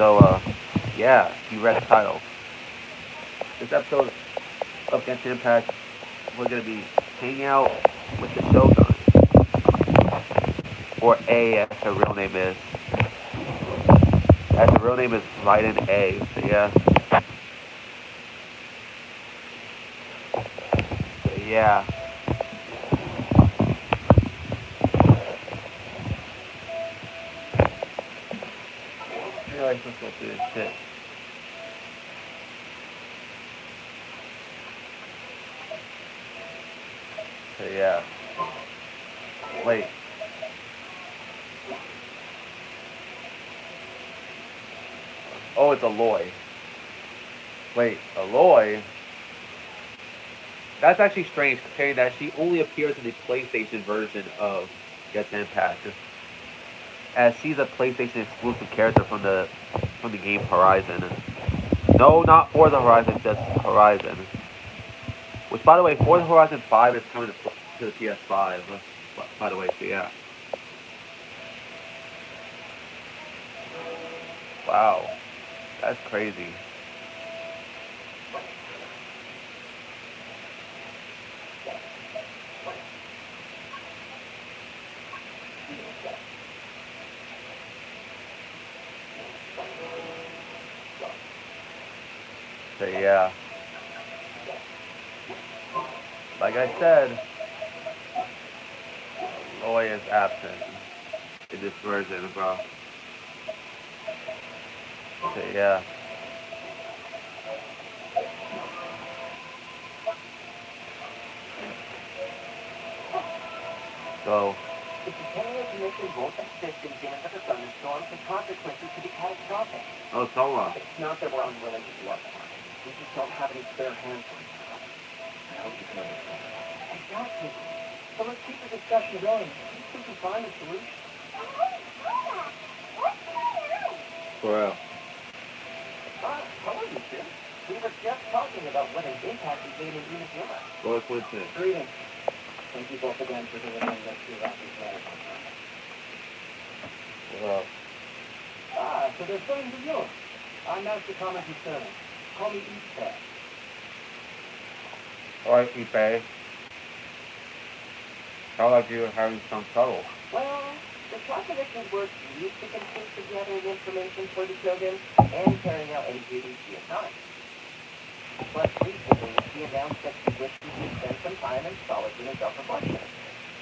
So, yeah, you read the title. This episode of Genshin Impact, we're gonna be hanging out with the Shogun, or A as her real name is. As her real name is Raiden A. So yeah, yeah. Anyways, let's go through this shit. So yeah. Wait. Oh, it's Aloy. Wait, Aloy? That's actually strange, considering that she only appears in the PlayStation version of Genshin Impact, as she's a PlayStation exclusive character from the game Horizon. No, not Forza Horizon, just Horizon. Which, by the way, Forza Horizon 5 is coming to the PS5. By the way, so yeah. Wow, that's crazy. So yeah, like I said, Aloy is absent in this version, bro. So yeah, so If the Kenria Commission won't assist in dealing with the thunderstorms, the consequences could be catastrophic. oh Sora. It's not that we're unwilling to do our part. We just don't have any spare hands right now. I hope you can understand. Exactly. So let's keep the discussion going. See if we can find a solution. For real. How are you, sir? We were just talking about what an impact we made in Inazuma. What was it? Greetings. Thank you both again for delivering this to us. Well, So they're friends of yours. I'm Master Common Concern. Call me East. alright, Ipe. Sound like you're having some trouble. Well, the Calculations work used to consist of gathering information for the Shogun and carrying out any duties she assigned. But recently, she announced that she wishes to spend some time in solitude and self-reflection.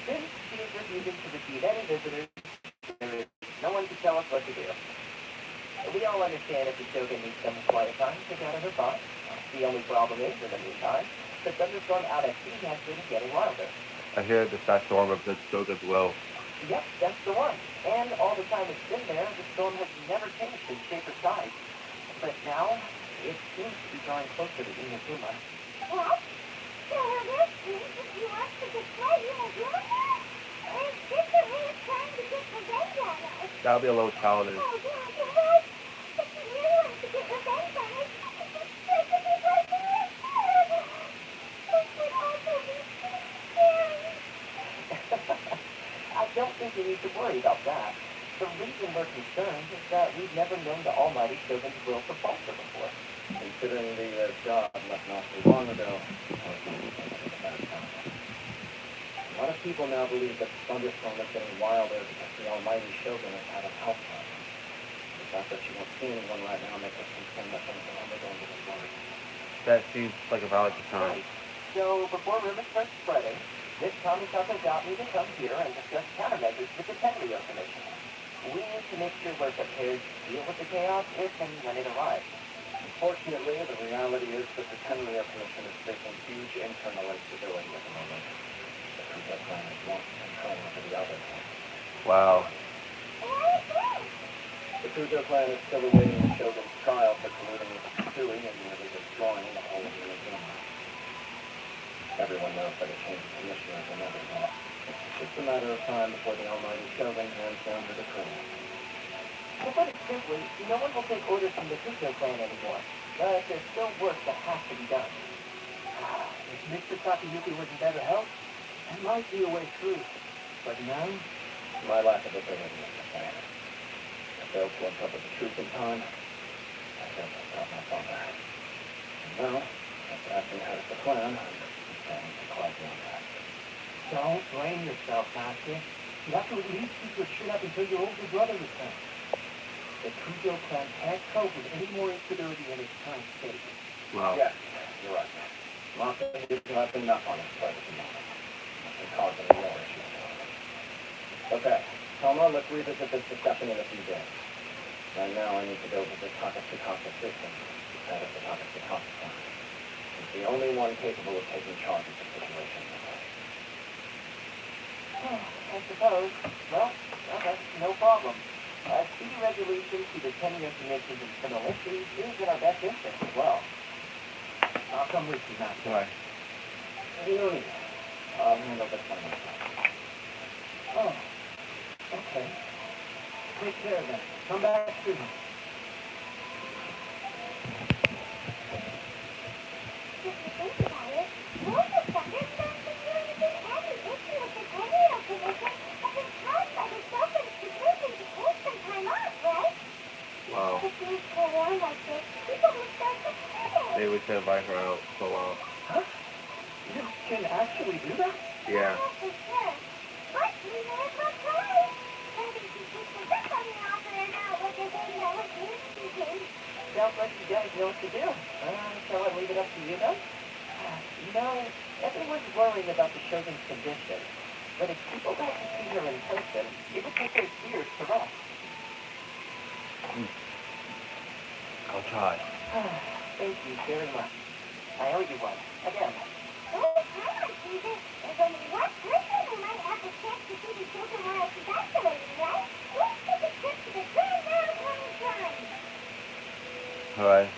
Since she is refusing to receive any visitors, there is no one to tell us what to do. We all understand if the Shogun needs some quiet time to gather her thoughts. The only problem is, in the meantime, the thunderstorm out at sea has been getting wilder. I hear the that storm of the Shogun's will. Yep, that's the one. And all the time it's been there, the storm has never changed in shape or size. But now, it seems to be drawing closer to Inazuma. What? So are there things that you want to destroy Inazuma now? Or is this a way of trying to get revenge on us? That'll be a little childish. Oh, yeah, you're right. If you really want to get revenge on us, just break it right there. This would also be scary. I don't think you need to worry about that. The reason we're concerned is that we've never known the almighty Shogun's will for Falter before. Considering the job left not too long ago, a lot of people now believe that the thunderstorm is getting wilder because the almighty Shogun has had an outcome. The fact that she won't see anyone right now makes us concerned that things are only going to get worse. That seems like a valid concern. Right. So, before rumors start spreading, Miss Tomitaka got me to come here and discuss countermeasures with the Tenryo Commission. We need to make sure we're prepared to deal with the chaos if and when it arrives. Unfortunately, the reality is that the Tenryo Commission is facing huge internal instability at the moment. The Kujo clan is one control over the other. Wow. The Kujo clan is still awaiting the Shogun's trial for colluding with the Kitsui and nearly destroying the whole of Inazuma. Everyone knows that a change of commissioner is inevitable. It's just a matter of time before the almighty Shogun hands down her decree. To put it simply, no one will take orders from the Kujo clan anymore. But there's still work that has to be done. If Mr. Takayuki was in better health, that might be a way through. But now, my lack of ability is the plan. I failed to uncover the truth in time, Got my phone back. Well, after asking her the plan, I'm planning to quite beyond that. Don't blame yourself, Master. You have to at least keep your chin up until your older brother returns. The Kujo clan can't cope with any more instability in its current state. Wow. Yes, you're right. Masa is not enough on its plate at the moment. It can cause any more issues. Okay, Toma, let's revisit this discussion in a few days. Right now, I need to go visit Takasukasa system, head of the Takasukasa clan. He's the only one capable of taking charge of the situation. I suppose. Well, okay, no problem. Speedy resolution to the 10-year commissions and criminal issues is in our best interest as well. I'll come with you, Master. Why? No need. I'll handle this one myself. Oh, okay. Take care then. Come back soon. If you think about it, most of Thunderstorm's security and the issue of the 10-year commission have been caused by the Shogun's decision to take some time off, right? Wow. If things go on like this, people will start to panic. They would invite her out for a while. Huh? You can actually do that? Yeah. Not for sure. But we may as well try. Maybe she keeps the grip on the offer and out what they may know what needs to do. Sounds like you guys know what to do. Shall I leave it up to you then? You know, everyone's worrying about the Shogun's condition. But if people got to see her in person, it would put their fears to rest. I'll try. Thank you very much. I owe you one. Again. Oh, come on, Caesar. There's only one person who might have the chance to see the children while it's evacuating, right? Let's take a trip to the Grand Maritime Shrine. Alright.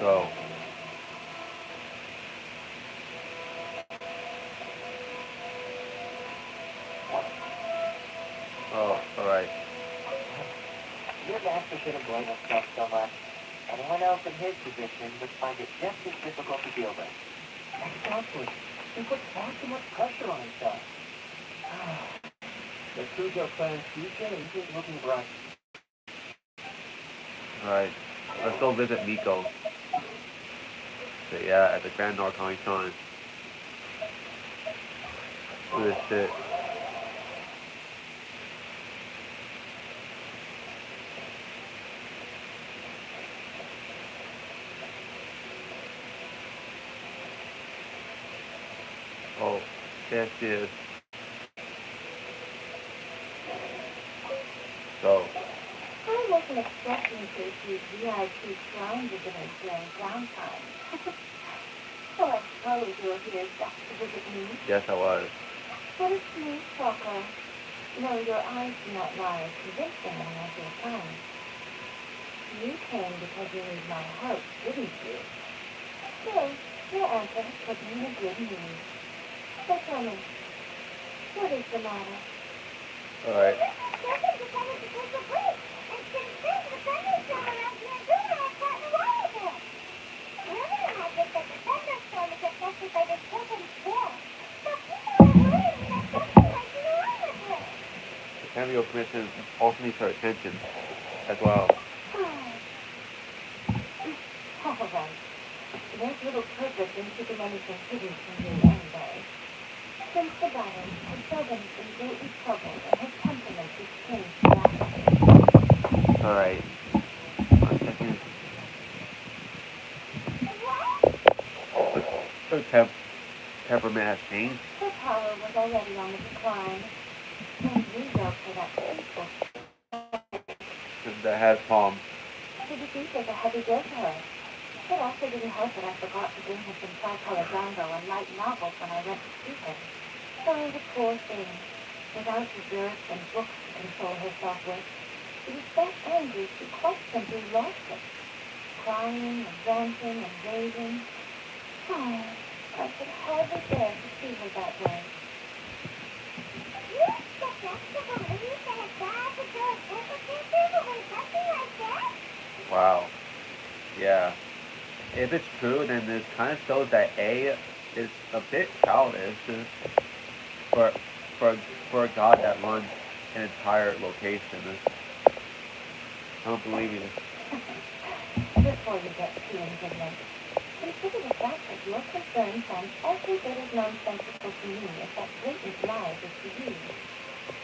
So. Oh, alright. Your master shouldn't blame himself so much. Anyone else in his position would find it just as difficult to deal with. Exactly. He puts far too much pressure on himself. The Kujo clan's future isn't looking bright. Alright. Let's go visit Miko. So, yeah, at the Grand Narcon Shrine. Do this shit. Oh, there she is. So, I wasn't expecting to see VIP shrine visitors during downtime. So I suppose you're here just to visit me. yes, I was. What a smooth talker. No, your eyes do not lie as convincingly as your tongue. You came because you need my help, didn't you? Still, your answer has put me in a good mood. So tell me, what is the matter? Alright. Shogun decided to take a break, and since then the thunderstorm around Yanduna has gotten away with it. Rumor has it that the thunderstorm is affected by the Shogun's will, so people are worrying that something might be wrong with it. The cameo commission also needs her attention as well. All right. There's little purpose in keeping anything hidden from you anyway. Since the battle, the Shogun has been greatly troubled and his temperament has changed rapidly. Alright. 1 second. What? Her temperament has changed. Her power was already on the decline. And we go for that faithful. That has palm. The defeat was a heavy blow to her. It also didn't help that I forgot to bring her some tricolor dango and light novels when I went to see her. Oh, the poor thing. Without desserts and books to console herself with, she was so angry she quite simply lost it. Crying and ranting and raving. Oh, I could hardly bear to see her that way. You expect us to believe that a god would go a temper tantrum over something like that? Wow. Yeah. If it's true, then this kind of shows that A is a bit childish for a god that runs an entire location. don't believe you. Before you get too indignant, consider the fact that your concern sounds every bit as nonsensical to me as that blatant lie is to you.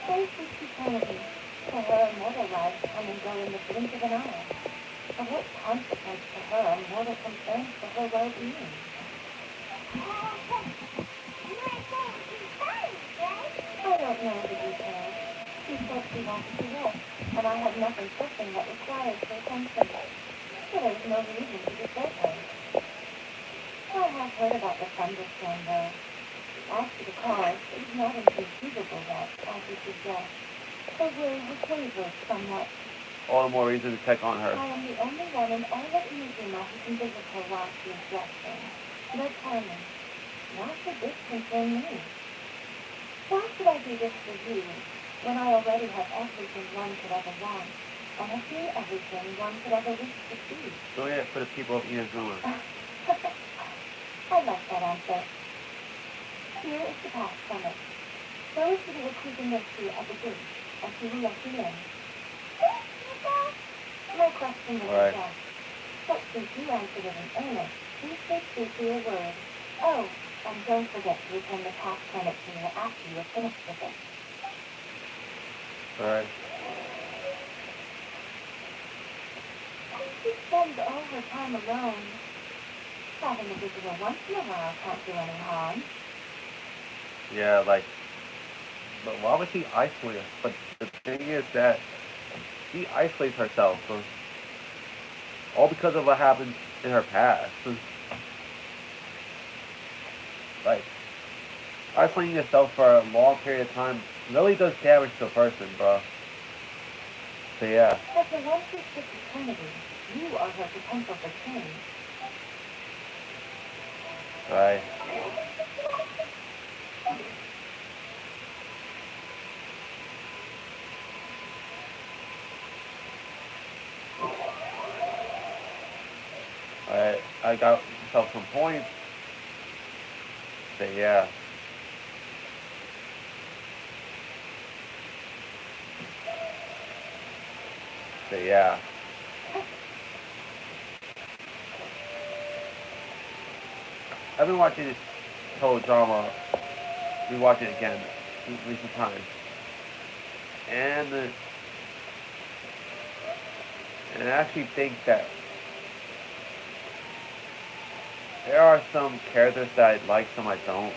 Space is eternity. To her, mortal lives come and go in the blink of an eye. Of what consequence to her mortal concerns for her well-being? I don't know the details. She said she wanted to rest, and I have nothing pressing that requires her attention. So there is no reason to disturb her. I have heard about the thunderstorm, though. As to the cause, it is not inconceivable that, as you suggest, her will has wavered somewhat. All the more reason to check on her. I am the only one in all of Inazuma who can visit her while she is resting. But tell me, why should this concern me? Why should I do this for you, when I already have everything one could ever want, and I see everything one could ever wish to see? Doing it for the people of Inazuma. I like that answer. Here is the path from it. Go to the recruiting mystery at the gate, and she will let you in. No question will be asked. But since you answered it in earnest, please stay true to your word. Oh, and don't forget to return the task permit to me after you are finished with it. Alright. She spends all her time alone. Having a visitor once in a while can't do any harm. Yeah, like, but why would she isolate us? But the thing is that she isolates herself, so, all because of what happened in her past. Like, isolating yourself for a long period of time really does damage to a person, bro. So yeah. But for once it's just eternity, you are her potential for change. Right. I got myself some points. So yeah. So yeah. I've been watching this whole drama, rewatching it again in recent times. And I actually think that there are some characters that I like, some I don't.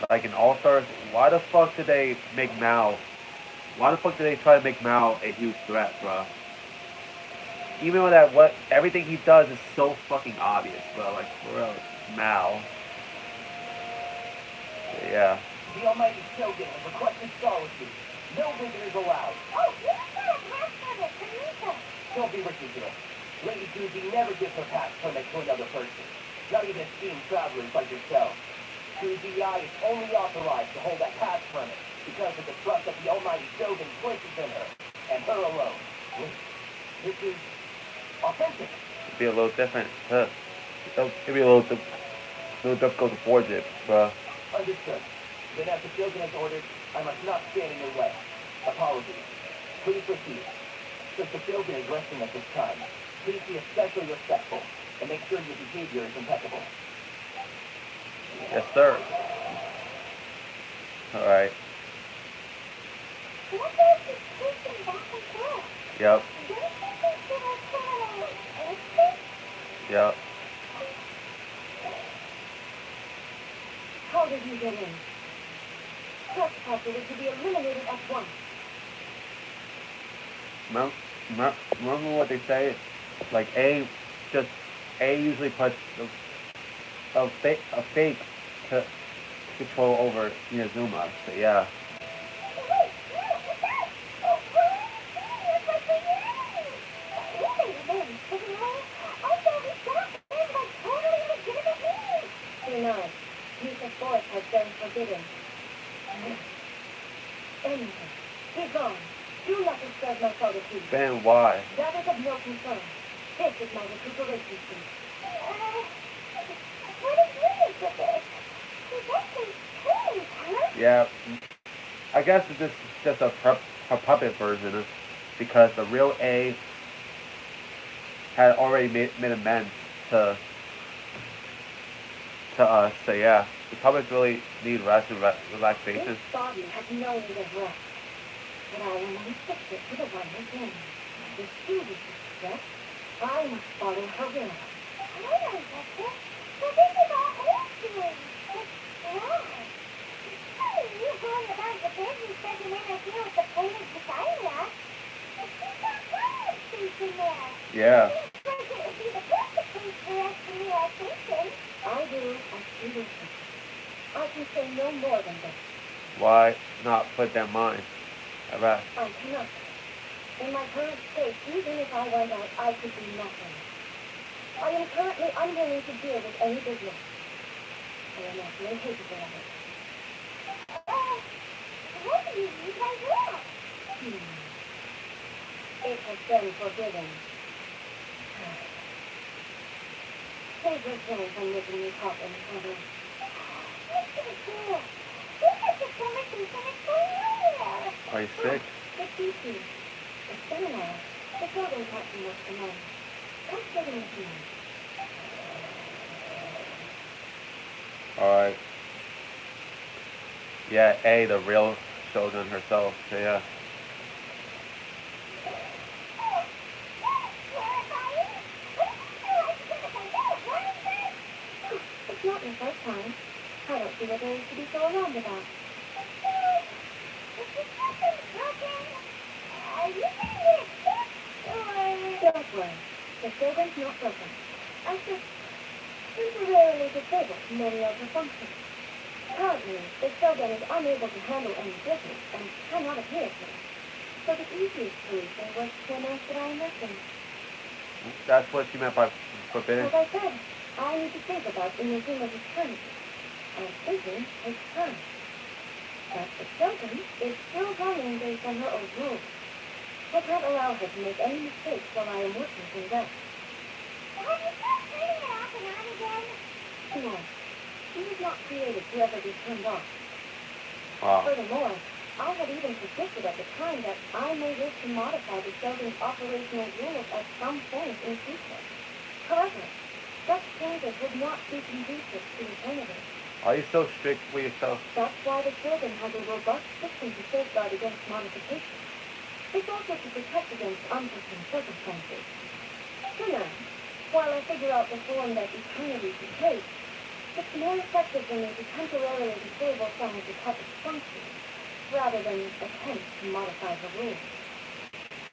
Like in All Stars, why the fuck did they make Mao? Why the fuck did they try to make Mao a huge threat, bro? Even though that what everything he does is so fucking obvious, bro. Like, bro, Mao. Yeah. The almighty Shogun has requested solitude. No visitors allowed. Oh, you got a pass permit for Mika. Don't be ridiculous. Lady Suzy never gives her pass permit to another person. Not even esteemed travelers like yourself. Suzy is only authorized to hold that pass permit because of the trust that the almighty Shogun places in her, and her alone. This is authentic. It'd be a little different. It'd be a little difficult to forge it, bro. Understood. Then as the Shogun has ordered, I must not stand in your way. Apologies. Please proceed. Since the Shogun is resting at this time, please be especially respectful and make sure your behavior is impeccable. Yes, sir. Alright. Yep. Yep. How did you get in? Trespasser is to be eliminated at once. Remember what they say? Like A usually puts a fake to control over Inazuma. So yeah. Denied. Use of force has been forbidden. Anything. Be gone. Do not disturb my solitude. Then why? That is of no concern. This is my recuperation suit. What is meaning to this? This is totally Yeah. I guess it's just a puppet version, because the real A had already made amends to us. So yeah, the puppets really need rest and relaxation. This body has no need of rest, but I am unfit to the one within. If she wishes to rest, I must follow her will. I don't Victor. But this is all A's doing. It's wrong. You going about the business doesn't interfere with the payment society act. She's got power station there. Yeah. It would be the perfect place for us to relaxation. I do as she wishes. I can say no more than this. Why not put their minds at rest? I cannot. In my current state, even if I went out, I could do nothing. I am currently unwilling to deal with any business. I am not really capable of it. What do you mean by that? It has been forbidden. Save your feelings on making me talk in public. What's this here? This is the conversation that's going on here. Are you sick? It's easy. It's been a while. The Shogun taught me what's the name. Come sit in with me. Alright. Yeah, A, the real Shogun herself. So yeah. It's not your first time. I don't see what there is to be so alarmed about. Are you saying it's sick, or... Don't worry. The Shogun's not broken. I just temporarily disabled many of her functions. Currently, the Shogun is unable to handle any business and cannot appear to. So the easiest solution was to announce that I am resting. That's what she meant by forbidden. As I said, I need to think about in the zoom of eternity. And thinking takes time. But the Shogun is still running based on her own rules. I can't allow her to make any mistakes while I am working things out. Have you tried turning it off and on again? No. She is not created to ever be turned off. Wow. Furthermore, I had even suggested at the time that I may wish to modify the Shogun's operational rules at some point in the future. However, such changes would not be conducive to eternity. Are you so strict with yourself? That's why the Shogun has a robust system to safeguard against modification. It's also to protect against unforeseen circumstances. So now, while I figure out the form that eternity should take, it's more effective for me to temporarily disable some of the puppet's functions, rather than attempt to modify the rules.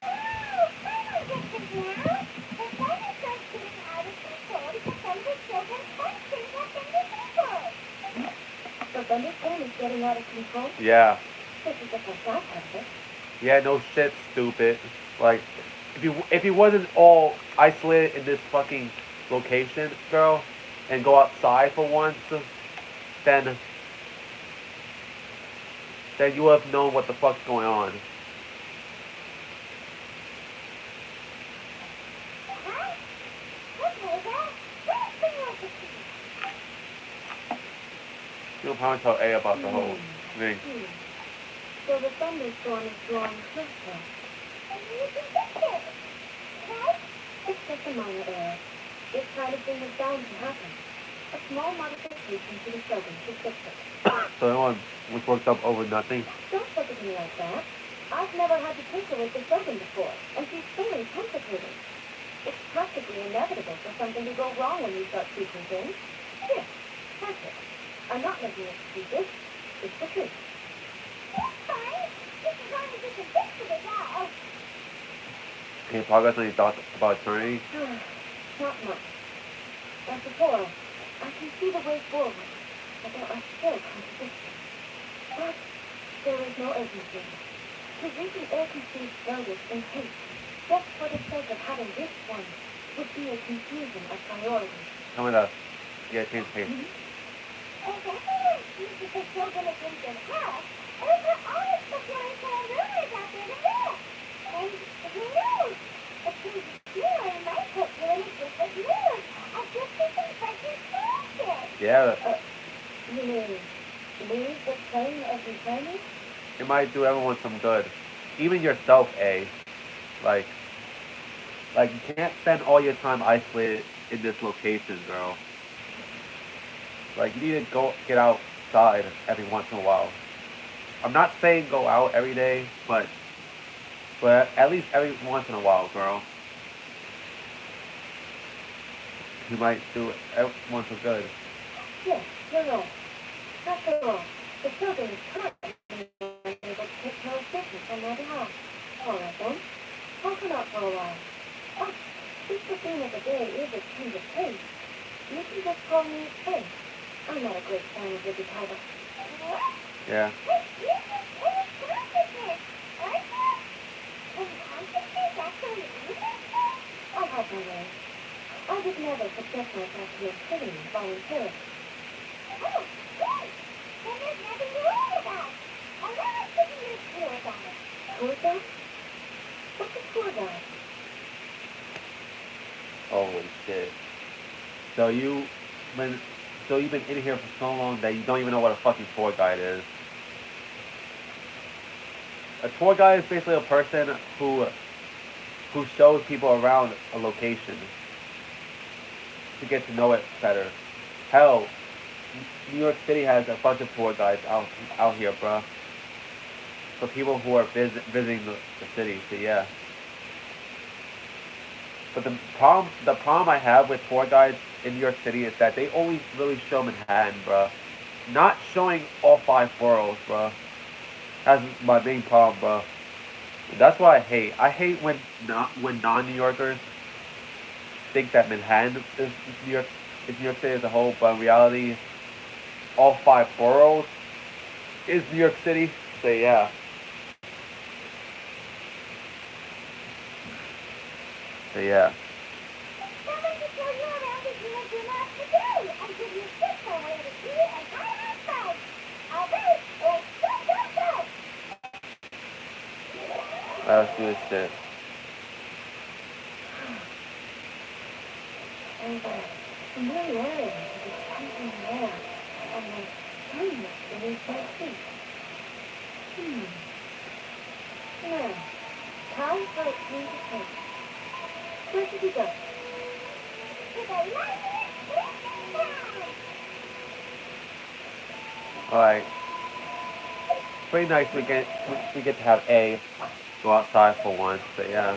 Oh, I don't get this now. The Shogun starts getting out of control because some of the Shogun's functions have been disabled. The Thunder Storm is getting out of control? Yeah. This is the first I've heard of it. Yeah, no shit, stupid. Like, if he wasn't all isolated in this fucking location, girl, and go outside for once, then you would have known what the fuck's going on. You don't probably tell A about the whole thing. So the thunderstorm is drawing closer. It's just a minor error. This kind of thing is bound to happen. A small modification to the Shogun should fix it. So everyone was worked up over nothing? Don't look at me like that. I've never had to tinker with the Shogun before, and she's very complicated. It's practically inevitable for something to go wrong when you start tweaking things. Here, that's it. I'm not making excuses. It's the truth. That's fine. This is only just a fix of it now. Any progress on your thoughts about eternity? Not much. As before, I can see the way forward, but there are still contradictions. But there is no urgency. To reach an ill-conceived verdict in haste, just for the sake of having this one, would be a confusion of priorities. Tell me that. Yeah, change pace. If everyone sees that the Shogun is in good health, it would put all the speculations and rumors out there to rest. And who knows? A change of scenery might put you in a different mood. A different perspective. Yeah. You mean, leave the plane of returning? It might do everyone some good. Even yourself, A. Like, you can't spend all your time isolated in this location, girl. Like, you need to get outside every once in a while. I'm not saying go out every day, but at least every once in a while, girl. You might do everyone some good. Yes, you're right. After all, the children is currently unable to take care of business on my behalf. All right then, I'll come out for a while. Oh, since the theme of the day is a change of pace, you can just call me Faith. I'm not a great fan of Libby title. Yeah. I have my way. I would never subject myself to activity voluntarily. Oh, great! Then there's nothing to worry about. I really shouldn't use tour guide. Tour guide? What's a tour guide? Holy shit. So you've been in here for so long that you don't even know what a fucking tour guide is. A tour guide is basically a person who shows people around a location to get to know it better. Hell, New York City has a bunch of tour guides out here, bruh. For people who are visiting the city, so yeah. But the problem I have with tour guides in New York City is that they only really show Manhattan, bruh. Not showing all 5 boroughs, bruh. That's my main problem, bruh. That's what I hate. I hate when non-New Yorkers think that Manhattan is New York City as a whole, but in reality, all 5 boroughs is New York City. So yeah. So yeah. Let's do this shit. And familiarity with the something there and the kindness beneath my feet. Now, time for a change of pace. Where should we go? Alright. Pretty nice we get to have A go outside for once, so yeah.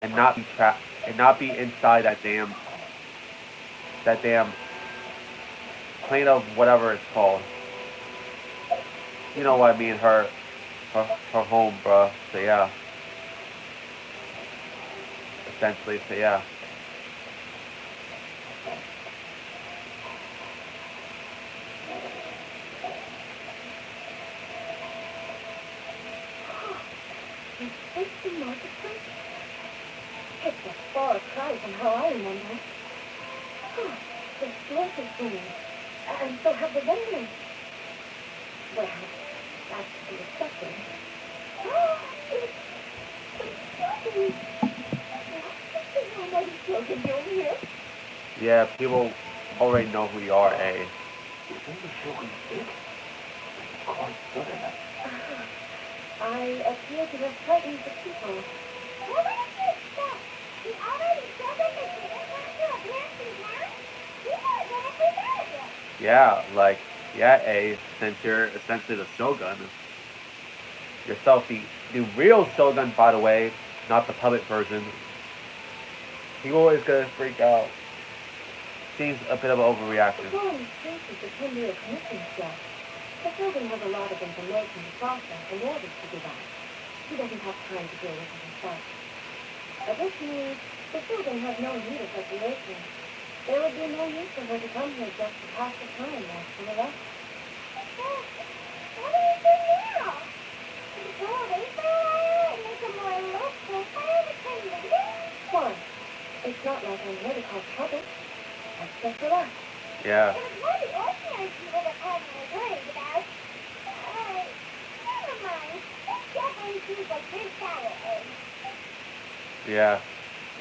And not be trapped and not be inside that damn plane of whatever it's called. You know what I mean, her home, bruh. So yeah. Essentially, so yeah. Is this the marketplace? It's a far cry from how I remember. The stores are booming, and so have the vendors. Well, that's to be expected. It's Shogun over here. Yeah, people already know who you are, A. Isn't the Shogun sick? Quite sudden. I appear to have frightened the people. What did you expect? He already said that they didn't want to appear to now? People are gonna forget it. Yeah, A, since you're essentially the Shogun. Yourself, the real Shogun, by the way, not the puppet version. People is gonna freak out. Seems a bit of an overreaction. The foreign cases of tender commission stuff. The Shogun has a lot of information to process and orders to give out. He doesn't have time to deal with it himself. Additionally, the Shogun has no need of speculation. There would be no use for her to come here just to pass the time like some of us. What do you do now? Go away for a while and make a more local fire to turn later? Why? It's not like I'm here to cause trouble. That's just relax. Yeah. It was more the ordinary people that Padma was worried about. Never mind. This definitely seems like good sour eggs. Yeah.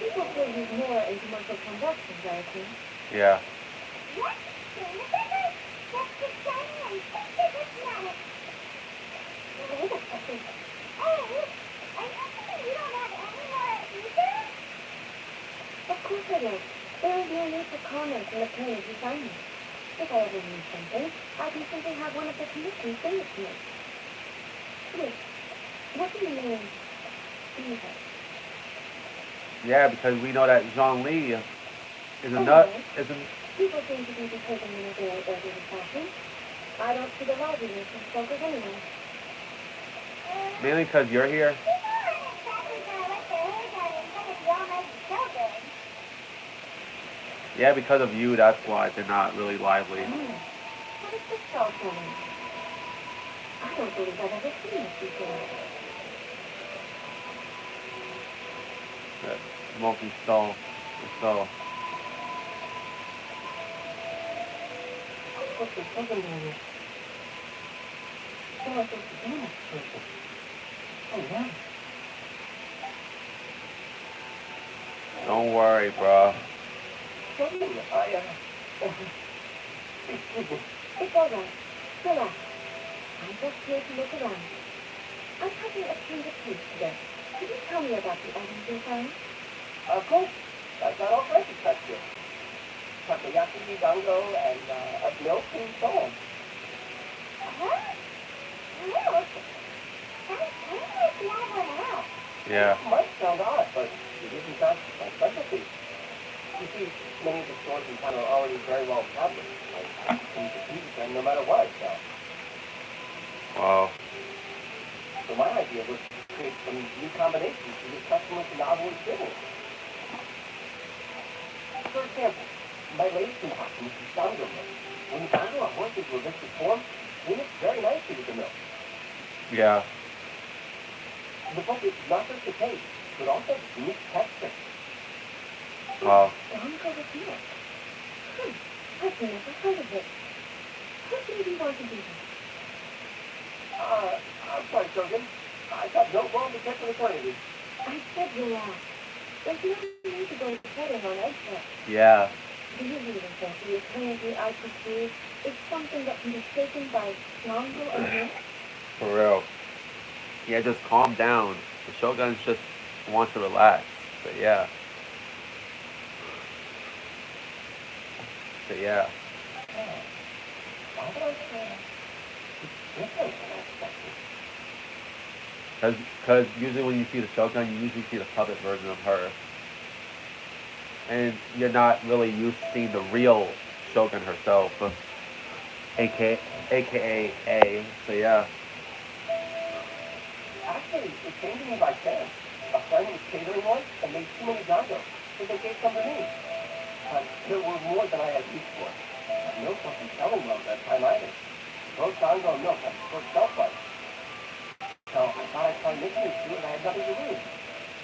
People still use more in commercial transactions, I assume. Yeah. What? In the business? That's just shiny and suspicious matter. Hey, are you saying you don't have any more either? Of course I do. There is no need for comments in the page you sign me. If I ever need something, I can simply have one of the commissions bring it to me. Wait, what do you mean, either? Yeah, because we know that Zhang Li is a nut. Anyway, Is a, people seem to be behaving in a very orderly fashion. I don't see the liveliness in smokers anyway. mainly because you're here. People aren't exactly gonna let their hair down in front of the almighty Shogun. Yeah, because of you, that's why they're not really lively. What is this Shogun? I don't believe I've ever seen this before. That smoky stole. So, What's the Shogun doing here? Oh, I thought the damage person. Oh, yeah. don't worry, bro. Shogun, excuse me. It's all right. Relax. I'm just here to look around. I'm having a change of pace today. Could you tell me about the items you found? Of course. I've got all kinds of stuff here. Takoyaki, dango, and milk and so on. Huh? Milk? Sounds kind of like the odd one out. Yeah. It might sound odd, but it isn't that my specialty. You see, many of the stores in town are already very well established. I can compete with them no matter what I sell. Wow. So my idea was to create some new combinations to give customers a novel experience. For example, my latest invention is the dango milk. When you dango a horse into a viscous form, they mix very nicely with the milk. Yeah. The focus is not just the taste, but also the unique texture. Wow. Dango with milk. I've never heard of it. What made you want to do this? I'm sorry, Shogun. I got no wrong to get to eternity. I said relax. There's no need to go treading on eggshells. Yeah. Do you really think the eternity I pursue is something that can be shaken by dango and milk? For real. Yeah, just calm down. The Shogun just wants to relax. But yeah. But yeah. Why would I say it's different than I expected? Because usually when you see the Shogun, you usually see the puppet version of her. And you're not really used to seeing the real Shogun herself. AKA A. So yeah. Actually, it came to me by chance. A friend was catering once and made too many dango, so they gave some to me. There were more than I had use for. Milk wasn't selling well that time either. Both dango and milk had a short shelf life. So I thought I'd try mixing the two and I had nothing to lose.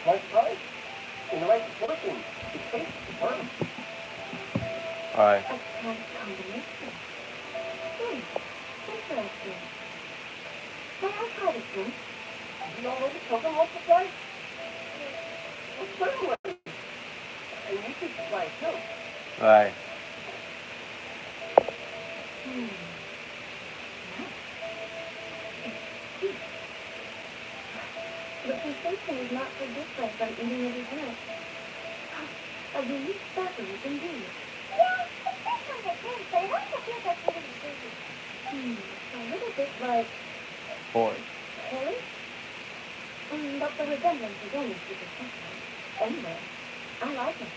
Nice price. In the right proportion, it tastes superb. Alright. A nice combination. Interesting. May I try this one? You know what the Shogun wants to try? Well, certainly. And you should try it too. Alright. The sensation is not so different from eating everything else. A unique beverage indeed. Yeah, it's different at taste, but it also feels like eating food. A little bit like Porridge. porridge? But the resemblance is only superficial. Anyway, I like it.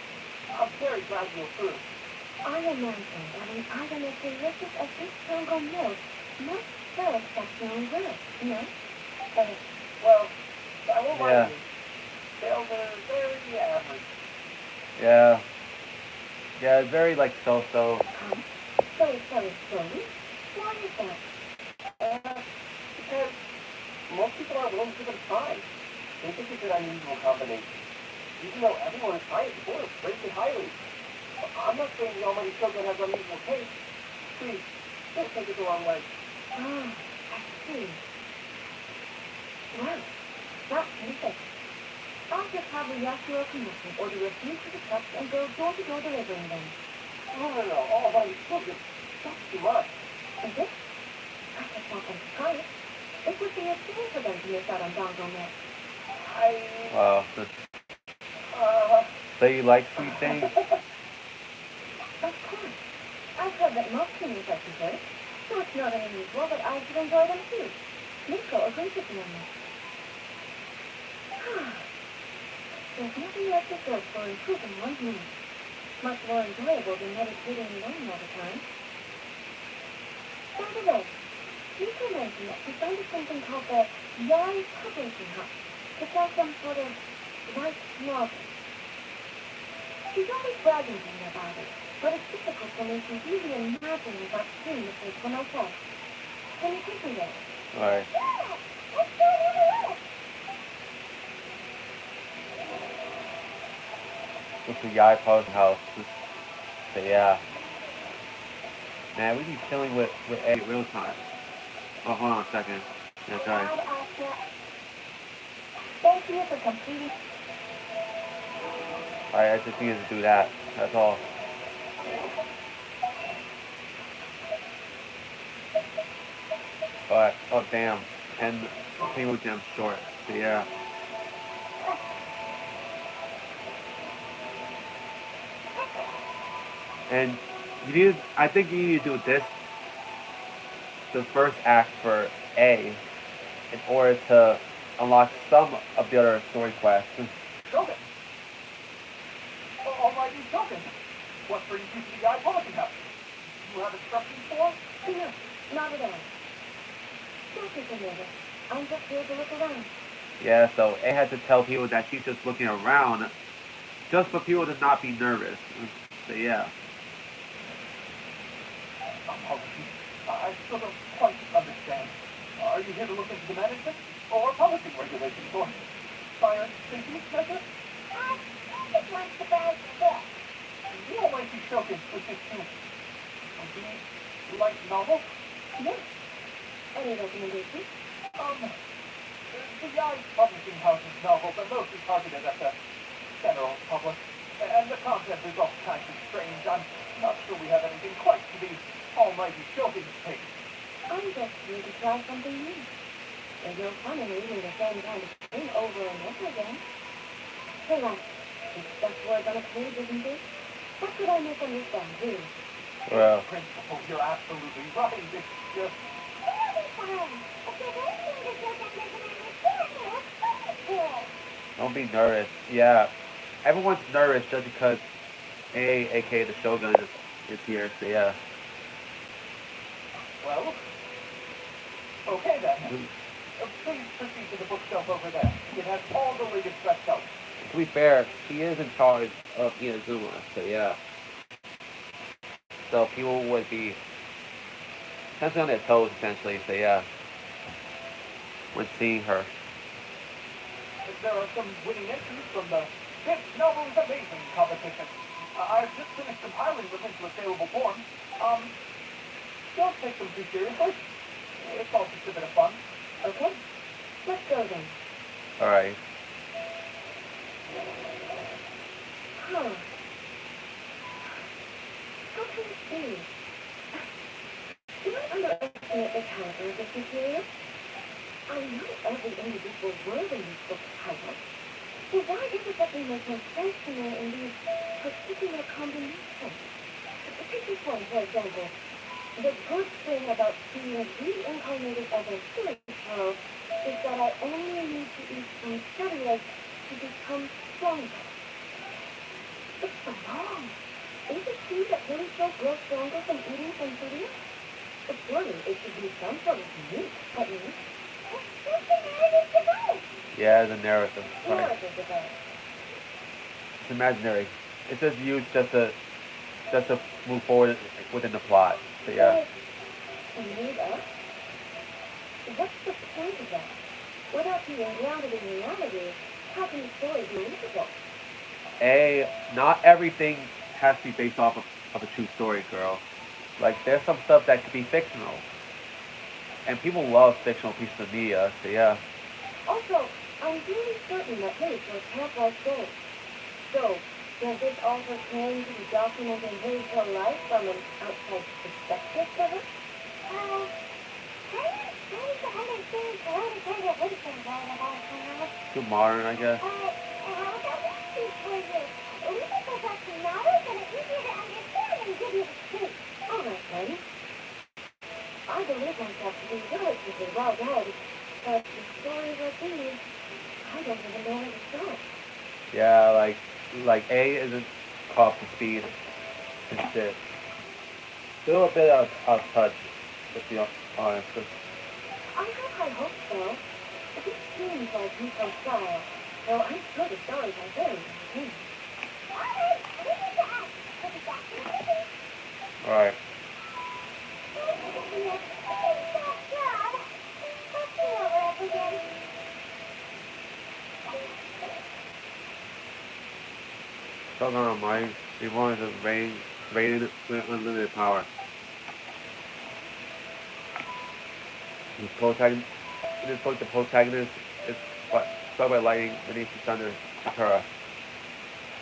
I'm very glad you approve. I imagine that an item as delicious as this dango milk must sell exceptionally well, no? Well, I won't lie Yeah. to you. Sales are very average. Yeah. Yeah, it's very like so-so. So it's selling slowly? Why is that? Because most people aren't willing to give it a try. They think it's an unusual combination. Even though everyone has tried it before, praised it highly. I'm not saying the almighty Shogun has unusual taste. Please, don't take it the wrong way. Ah, I see. Well, that's perfect. I'll just have a Yashiro commission order a few to the cups and go door-to-door delivering them. No. Almighty Shogun, that's too much. Is it? I just want them to try it. It would be a shame for them to miss out on Dongo Net. Wow. So you like sweet things? Of course. I've heard that most humans like dessert, so it's not unusual that I should enjoy them too. Nico agrees with me on this. There's nothing like dessert for improving one's mood. Much more enjoyable than meditating alone all the time. By the way, Nico mentioned that she founded something called the Yai Publishing House to sell some sort of light novel. She's always bragging to me about it, but it's difficult for me to really imagine without seeing the place for myself. Can you take me there? Alright. Yeah! Let's go over it! It's the Yai Post House. So yeah. Man, we be chilling with A real time. Oh, hold on a second. Yeah, sorry. Thank you for completing. Alright, I just needed to do that. That's all. But, oh damn. And Penguin Jam short. So yeah. And I think you need to do the first act for A, in order to unlock some of the other story quests. Shogun! Almighty Shogun! What brings you to the Yai Publishing House? You have instructions for? No, not at all. Don't be so nervous. I'm just here to look around. Yeah, so A had to tell people that she's just looking around, just for people to not be nervous. So yeah. Apologies. I still don't quite understand. Are you here to look into the management or publishing regulations or fire safety measures? I just want to buy this. The Almighty Shogun wishes to read light novel? Yes. Any recommendations? The Yai Publishing House's novels are mostly targeted at the general public, and the content is all kinds of strange. I'm not sure we have anything quite to the Almighty Shogun's taste. I'm just here to try something new. There's no fun in reading the same kind of thing over and over again. Relax. It's just words on a page, isn't it? What could I misunderstand, really? Well, Principal, you're absolutely right. It's just... don't be nervous. Yeah. Everyone's nervous just because A, aka the Shogun, is here. So yeah. Well, okay then. Please proceed to the bookshelf over there. It has all the latest bestsellers. To be fair, she is in charge of Inazuma. So yeah. So people would be essentially on their toes, essentially. So yeah. When seeing her. There are some winning entries from the This Novel is Amazing competition. I've just finished compiling them into a saleable form. Don't take them too seriously. It's all just a bit of fun. Okay. Let's go then. Alright. Huh. How can it be? Do I underestimate the caliber of this material? I know every individual word in this book's title. So why is it that they make no sense to me in these particular combinations? Take this one, for example. The good thing about being reincarnated as a silly child is that I only need to eat some study eggs to become stronger. It's so long. Is it true that really don't grow stronger from eating some study eggs? Surely it should be some sort of meat, at least. What's the narrative device? Yeah, the narrative. Right. Narrative device. It's imaginary. It's just used just to move forward within the plot. So yeah. Made up? What's the point of that? Without being grounded in reality, how can the story be believable? Not everything has to be based off of a true story, girl. Like there's some stuff that could be fictional. And people love fictional pieces of media, so yeah. Also, I'm really certain that Liz was half-life story. So, does this author claim to be documenting his her life from an outside perspective, Trevor? Hey, Too modern, I guess. I believe myself to be relatively well read, but the stories like these, I don't even know where to start. Yeah, like A isn't caught to speed and shit. Still a bit out of touch, to be honest. I have high hopes, though. This seems like Nico's style, though I'm sure the stories are very entertaining. Alright. Shogun Online, they wanted to rated with unlimited power. In this book, the protagonist is struck by lightning beneath the thunder Sakura.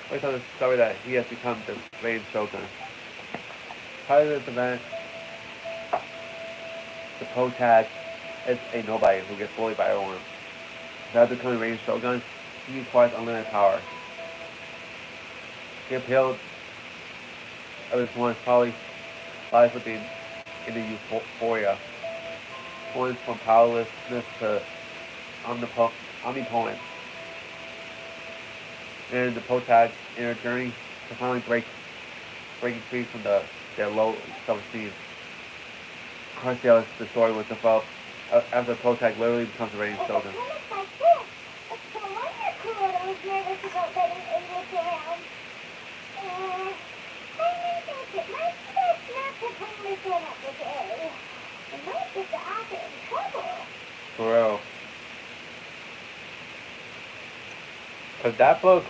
Based on the discovery that he has become the reigning Shogun. Prior to this event, the protag is a nobody who gets bullied by everyone. After becoming reigning Shogun, he acquires unlimited power. The appeal of this one probably lies within in the euphoria. Going from powerlessness to omnipotence. And the protag's inner journey to finally breaking free from their low self-esteem. Of course, the story was developed after the protag literally becomes a reigning Shogun. For real. Cause that book,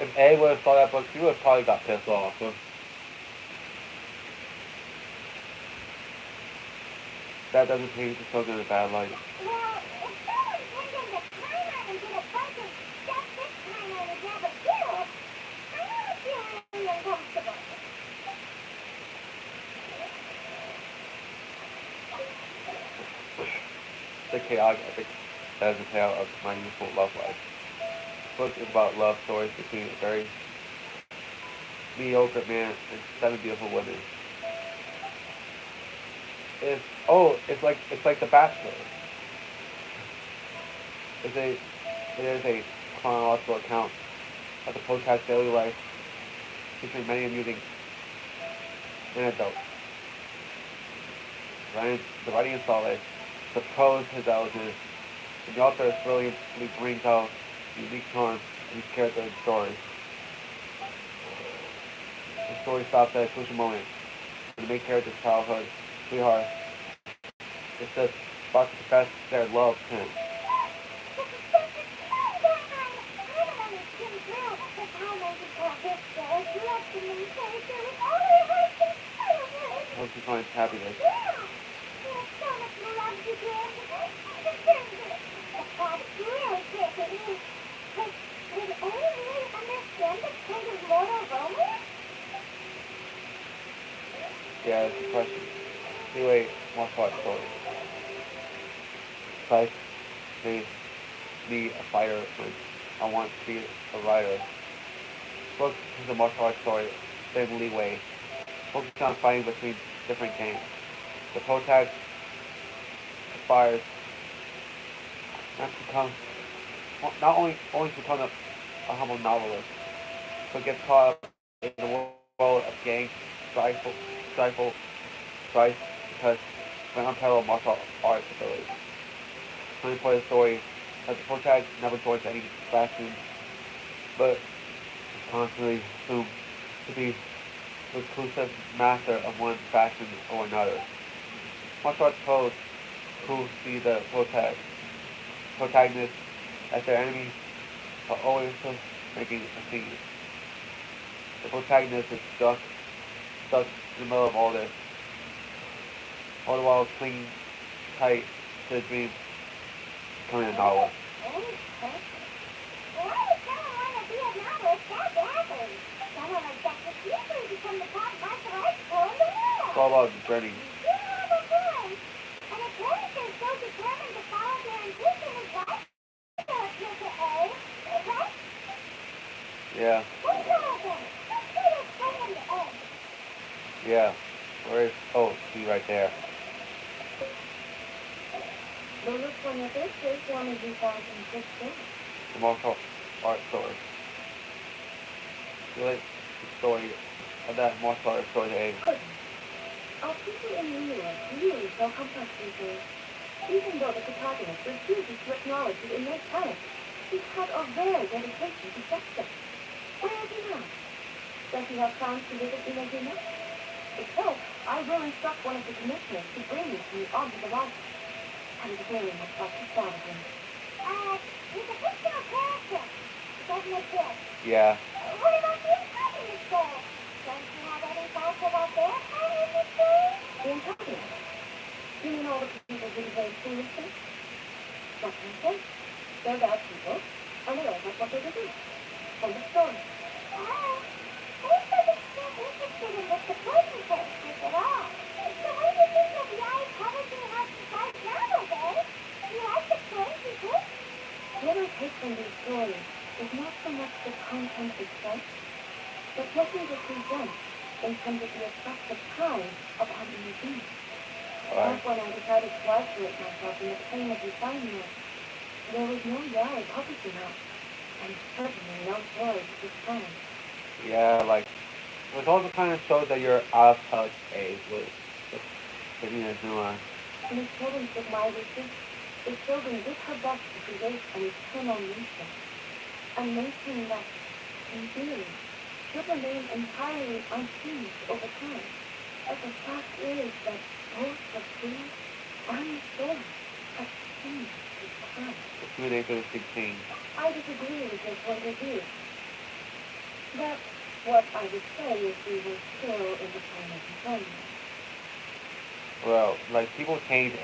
if A would have saw that book, he would have probably got pissed off. So that doesn't paint the Shogun in a bad light. The chaotic epic that is a tale of my youthful love life. The book is about love stories between a very mediocre man and 7 beautiful women. It's like The Bachelor. It is a chronological account of the post-tax daily life, featuring many amusing anecdotes. The writing is solid, the prose is elegant, and the author brilliantly brings out the unique charm of each character and story. The story stops at a crucial moment when the main character's childhood sweetheart is just about to confess their love to him. I hope she finds happiness. Yeah, it's a question. Anyway, martial arts story. Life made me a fighter when I want to be a writer. This book is a martial arts story, same leeway, focusing on fighting between different gangs. The protagonist aspires not only to become a humble novelist, but gets caught up in the world of gang strife because of an unparalleled martial arts ability. The funny part of the story is that the protagonist never joins any faction, but is constantly assumed to be the exclusive master of one faction or another. Martial arts pros who see the protagonist as their enemy are always making a scene. The protagonist is stuck in the middle of all this, all the while clinging tight to the dream of becoming a novelist. It's all about the journey. Yeah. Yeah. Where is? Oh, see right there. They look for your pictures from 2016. The martial art story. You like the story of that martial art story? Hey. Couldn't. Are people in New York really so complex these days? Even though the protagonist refuses to acknowledge his innate talent, he had a rare dedication to justice. Where is he now? Does he have plans to visit Inazuma? If so, I will instruct one of the commissioners to bring you to me onto the roster. I would very much like to start with him. He's a fictional character. Doesn't exist. Yeah. What about the antagonist, though? Don't you have any thoughts about their part in this story? The antagonist? You mean all the people who behave foolishly? What can I say? They're bad people, and they all have what they do. End of story. Oh, this doesn't seem interested in the supporting characters at all. So what do you think of the eye publishing house right now, babe? Do you like the stories you pick? What I take from these stories is not so much the content itself, but what they represent in terms of the attractive time of having a dream. That's when I decided to isolate myself in the pain of refinement. There was no Yari publishing house, and certainly no stories of this kind. Yeah, like it also kind of shows that you're out of touch, with Inazuma. In accordance with my wishes, the Shogun did her best to create an eternal nation, a nation that, in theory, should remain entirely unchanged over time. But the fact is that both the food and the story have changed with time. The human nature is big change. I disagree with your point of view. But what I would say is we were still in the time of refinement. Well, like people change,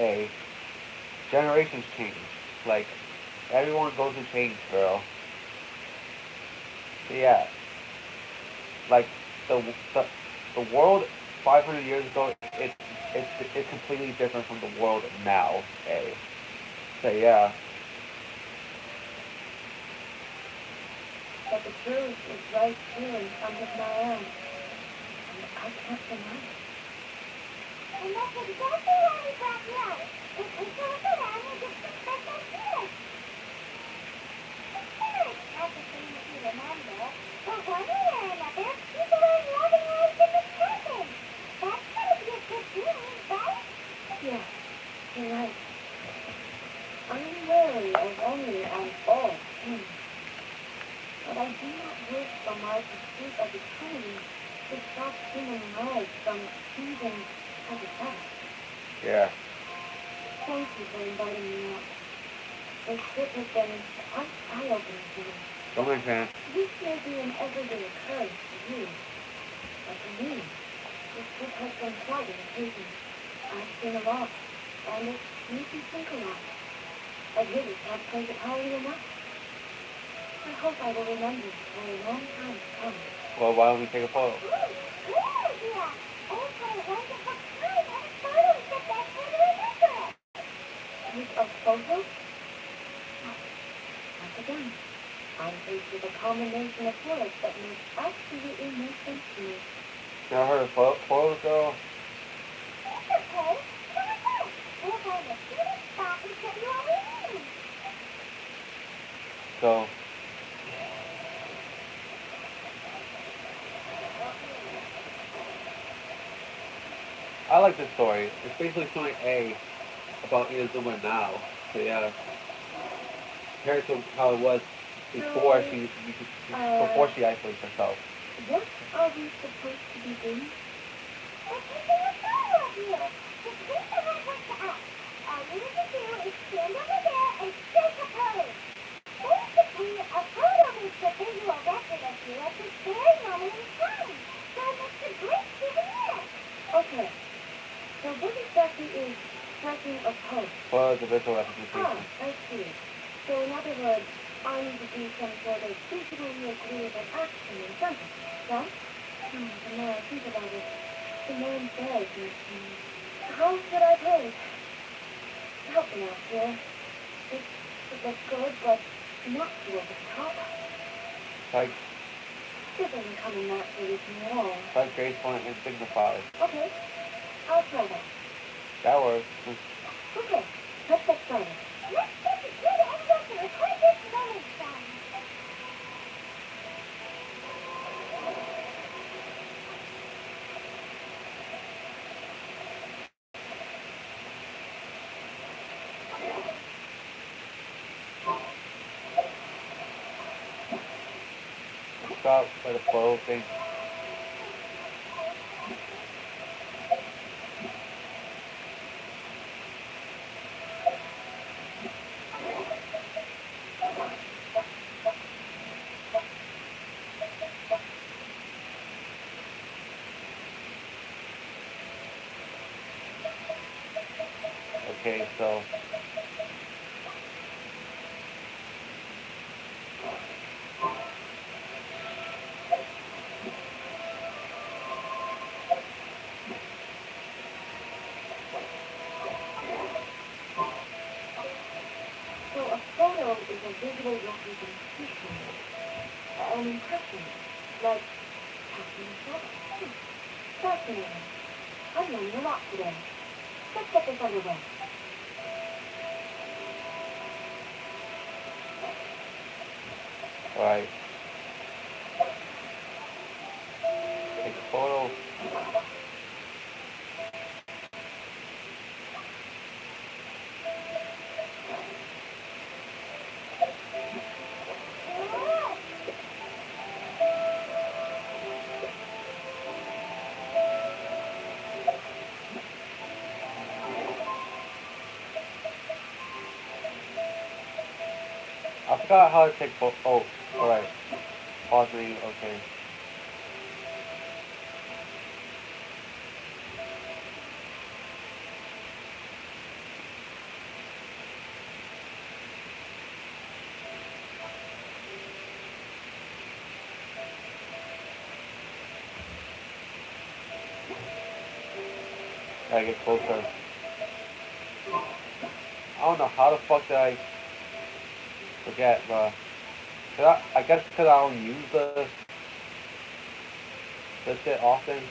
generations change. Like everyone goes through change, girl. Yeah, like the the, the world 500 years ago, it's completely different from the world now. So yeah, But the truth is right here in front of my eyes, and I can't deny it. And that's exactly why we brought you out. If we turn around, we get some fresh ideas. Sure, it's not the same if you remember, but one way or another, people are loving life in this cabin. That's gotta be a good thing, right? Yeah, you're right. I'm wary of any and all things. But I do not wish for my pursuit of eternity to stop human lives from choosing habitat. yeah. Thank you for inviting me out. This trip has been quite eye-opening for me. Don't mention it. This may be an everyday occurrence to you, but to me, this trip has been quite an occasion. I've seen a lot, and it makes me think a lot. I really can't praise it highly enough. I hope I will remember it for a long time to come. Well, why don't we take a photo? Ooh, great idea! Oh, what a wonderful time! And a photo is the best way to remember it! Take a photo? Once again, I'm faced with a combination of words that make absolutely no sense to me. Never heard of photos, girl? It's okay. Come on back. We'll find a cute spot and show you all we need. So, I like this story. It's basically showing about Inazuma now. So yeah, compared to how it was before before she isolates herself. What are we supposed to be doing? We're taking a photo of you. Just reach the right one to us. All you need to do is stand over there and take a pose. Basically, a photo makes a visual record of you at this very moment in time. So it makes a great souvenir. Okay. So what exactly is striking a pose? Well, it's a visual Ah, representation. I see. So in other words, I need to do some sort of visually agreeable action in front of me, right? The more I think about it, the more embarrassed it makes me. How should I pose? Help me out here. It looks good, but not too over the top. Like This isn't coming naturally to me at all. Try graceful and dignified. Okay, I'll try that. That works. Okay, let's get started. Let's get to do the excerpt and record this moment, son. Stop by the flow thing. Okay, so So a photo is a visual representation, an impression, like tapping a photo. Fascinating. I'm learning a lot today. Let's get this underway. alright. Take a photo. I forgot how to take photo. Oh, alright. Pause me, okay. Gotta get closer. I don't know how the fuck did I forget, bruh. I guess because I don't use this shit often.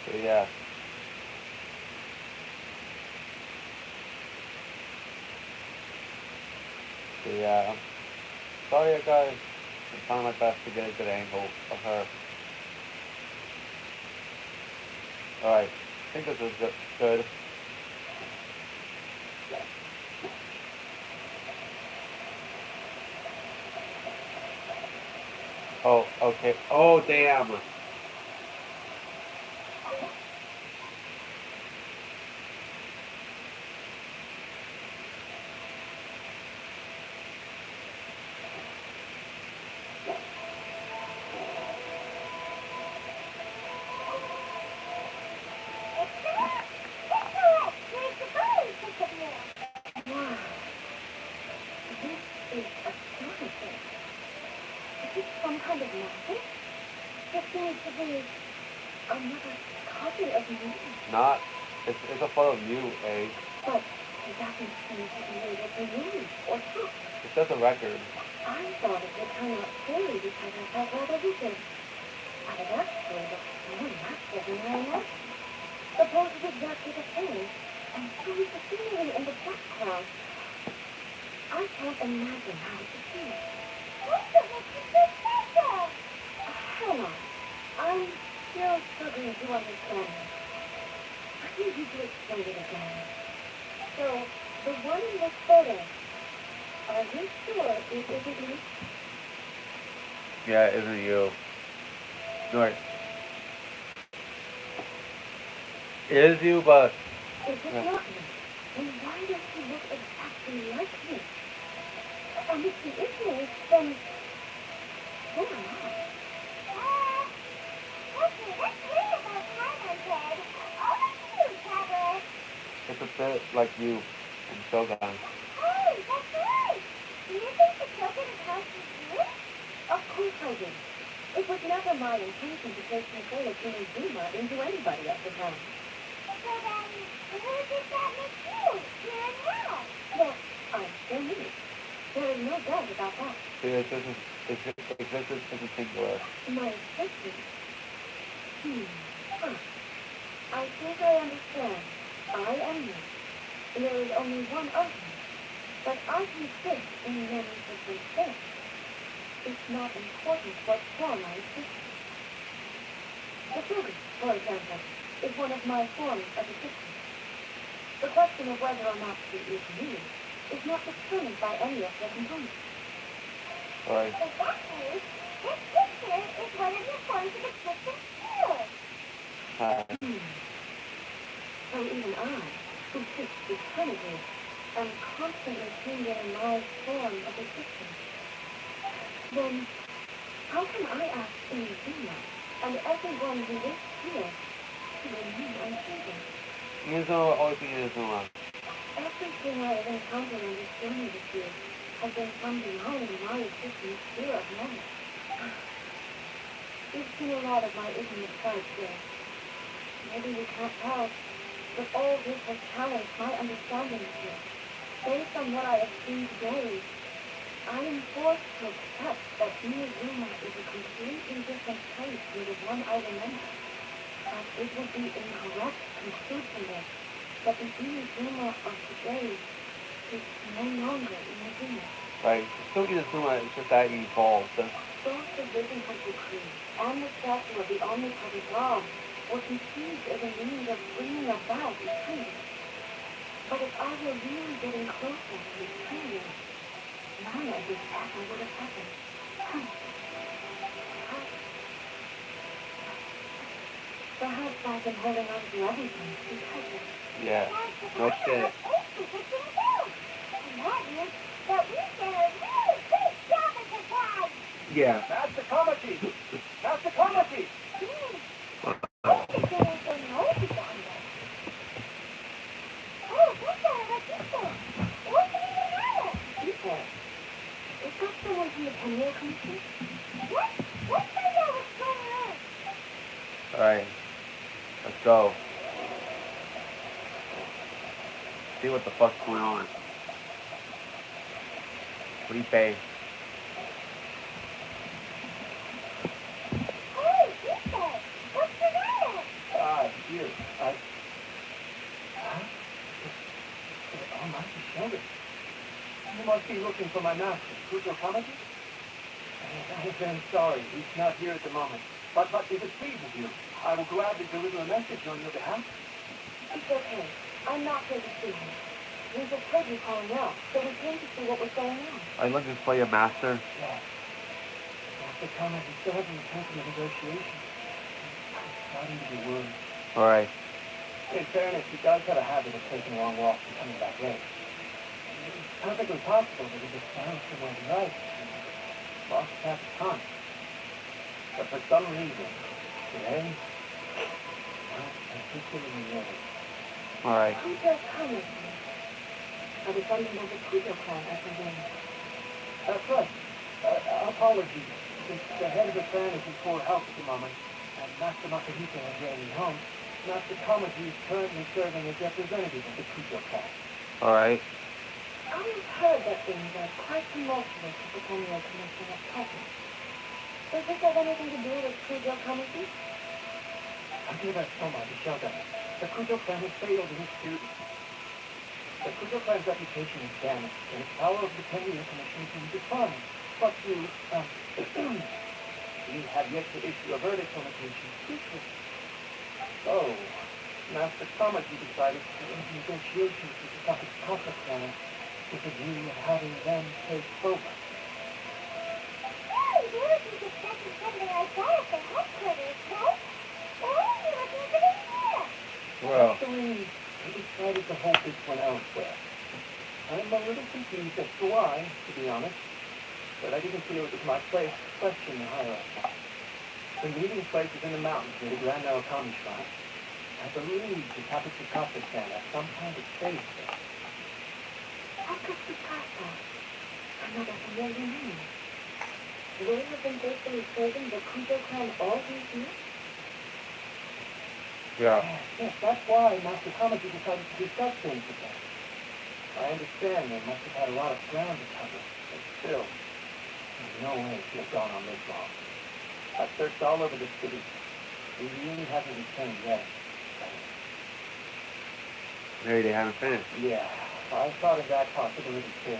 So yeah. So yeah. I'm sorry guys. I'm trying my best to get a good angle of her. Alright. I think this is good. Oh, okay. Oh, damn. Wow, this is astonishing. Is it some kind of magic? This seems to be another copy of me. Not. It's a photo of you, eh? But it doesn't seem to be able to move or talk. It's just a record. I thought it would turn out poorly because I felt rather wicked. But it actually looks more natural than I imagined. The pose is exactly the same, and so is the scenery in the background. I can't imagine how it would be. What the heck is so special? Hang on. I'm still struggling to understand this. I need you to explain it again. So, the one in this photo, are you sure it isn't me? Yeah, it isn't you. Right. It is you, but If it's not me, then why does he look exactly like me? And if he is me, then who am I? it's a bit like you in Shogun. Hey, that's right! Do you think the Shogun is house is here? Of course I did. It was never my intention to take control of Inazuma into anybody at the time. So then, who did that make you? Here and now? Well, I'm still me. There is no doubt about that. See, existence is a singular. My existence? Huh. I think I understand. I am me. There is only one of me. But I can fit in many different forms. It's not important what form I exist in. The Shogun, for example, is one of my forms of existence. The question of whether or not she is me is not determined by any of the components. Alright. In that case, this picture is one of your forms of existence too. So even I, who sits eternity, am constantly changing my form of existence. Then, how can I ask Inazuma and everyone who lives here to remain unchanging? Inazuma always being Inazuma. Everything I have encountered on this journey with you has been from beyond my existence sphere of knowledge. You've seen a lot of my ignorant side today. Maybe you can't tell, but all this has challenged my understanding of you. Based on what I have seen today, I am forced to accept that Inazuma is a completely different place from the one I remember. But it would be incorrect to conclude from this that the Inazuma of today is no longer Inazuma. Right. It's still Inazuma, it's just that he evolved. Both the Risen Temple Tree and the statue of the omnipresent God were conceived as a means of bringing about eternity. But if I were really getting closer to eternity, none of this ever would have happened. Perhaps I've been holding on to everything because of it. Yeah. No shit. Yeah. Master Kamachi! Master Kamachi! Is that someone from the Tenyo Commission? What? Let's find out what's going on. Alright. Let's go. See what the fuck's going on. What do you pay? Hey, Ethan! What's the matter? Here. Huh? Oh, Master Shogun. You must be looking for my master, Kujo Kamaji? I am very sorry. He's not here at the moment. But if it pleases you, I will gladly deliver a message on your behalf. It's okay. I'm not here to see him. We just heard you calling out, so we came to see what was going on. Are you looking for your master? Yes. Master Kamaji still hasn't returned from the negotiations. I'm starting to be worried. Alright. In fairness, he does have a habit of taking long walks and coming back late. It's perfectly possible that he just found somewhere to write and lost track of time. But for some reason, today, not particularly worried. Alright. Kujo's coming. Are the funding of the Kujo clan, I presume? That's right. Apologies. Since the head of the clan is in poor health at the moment, and Master Makahito has rarely home, Master Kamaji is currently serving as representative of the Kujo clan. Alright. I've heard that things are quite tumultuous at the Tenyo Commission at present. Does this have anything to do with Kujo Kamaji? Akira Soma, the Shogun. The Kujo clan has failed in its duty. The Kujo clan's reputation is damaged, and the power of the Tenyo Commission is in decline. But we have yet to issue a verdict on the case in secret. So, Master Kamaji decided to end negotiations with the Takakaka clan with the view of having them take over. Hey, you were just expecting something like that at the headquarters, no? Why are you looking for this here? Well. Actually, he decided to hold this one elsewhere. I'm a little confused as to why, to be honest, but I didn't feel it was my place to question the hierarchy. The meeting place is in the mountains near the Grand Narukami Shrine. I believe the Takachikasa clan has some kind of space there. Takachikasa. Another familiar name. Will have been faithfully serving the Kujo clan all these years? Yeah. Yes, that's why Master Kamaji decided to discuss things with them. I understand they must have had a lot of ground to cover, but still, there's no way it could have gone on this long. I've searched all over the city. He really hasn't returned yet. Maybe they haven't finished. Yeah, I thought of that possibility too.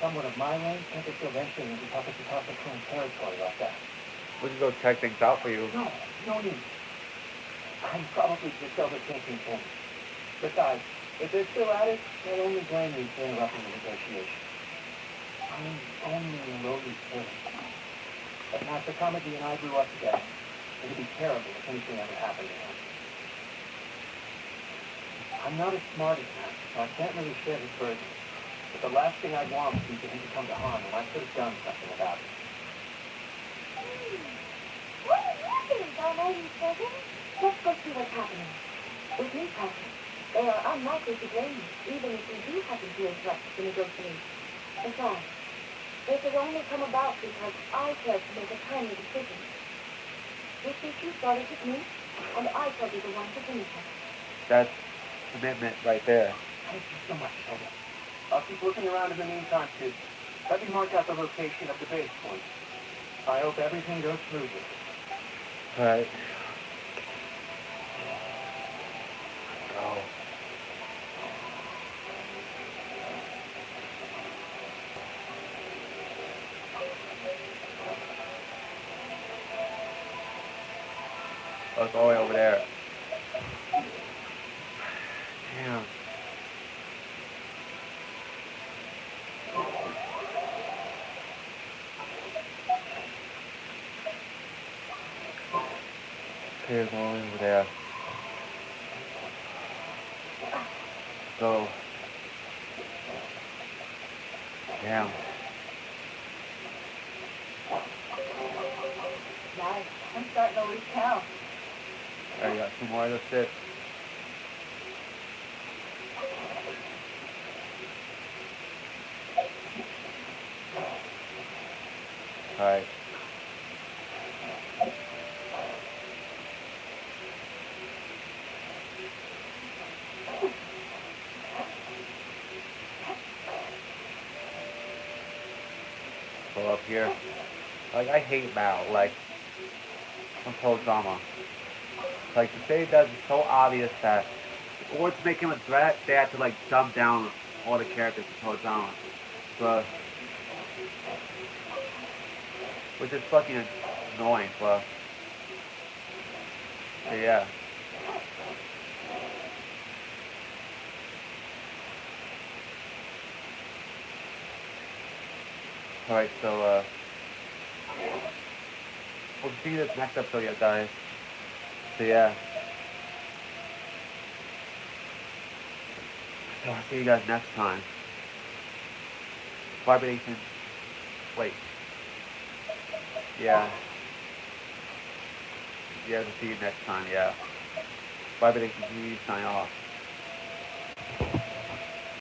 Someone of my range can't just go venturing into Takasakasa clan territory like that. We can go check things out for you. No need. I'm probably just overthinking things. Besides, if they're still at it, they'll only blame me for interrupting the negotiation. I'm only a lowly servant. But Master Kamaji and I grew up together. It'd be terrible if anything ever happened to him. I'm not as smart as him, so I can't really share his burden. But the last thing I'd want would be for him to come to harm, and I could have done something about it. What are you doing, almighty Shogun? Let's go see what's happening. With me present, they are unlikely to blame you, even if we do happen to interrupt the negotiation. Besides, this has only come about because I cared to make a timely decision. This issue started with me, and I shall be the one to finish it. That's commitment right there. Thank you so much, Shogun. I'll keep looking around in the meantime, too. Let me mark out the location of the base point. I hope everything goes smoothly. Alright. Go. Oh, it's all the way over there. Damn. Okay, it's all the way over there. Go. Damn. Nice. I'm starting to lose count. I got 2 more of those sticks. Alright. Go up here. Like, I hate Mao. Like, from Tozama. Like, the thing does is so obvious that in order to make him a threat, they had to, like, dumb down all the characters in Tozama. But, which is fucking annoying, but yeah. Alright, so, we'll see this next episode, yeah, guys. So, yeah. So, I'll see you guys next time. Vibration. Wait. Yeah. Yeah, we'll see you next time, yeah. Vibration, you sign off.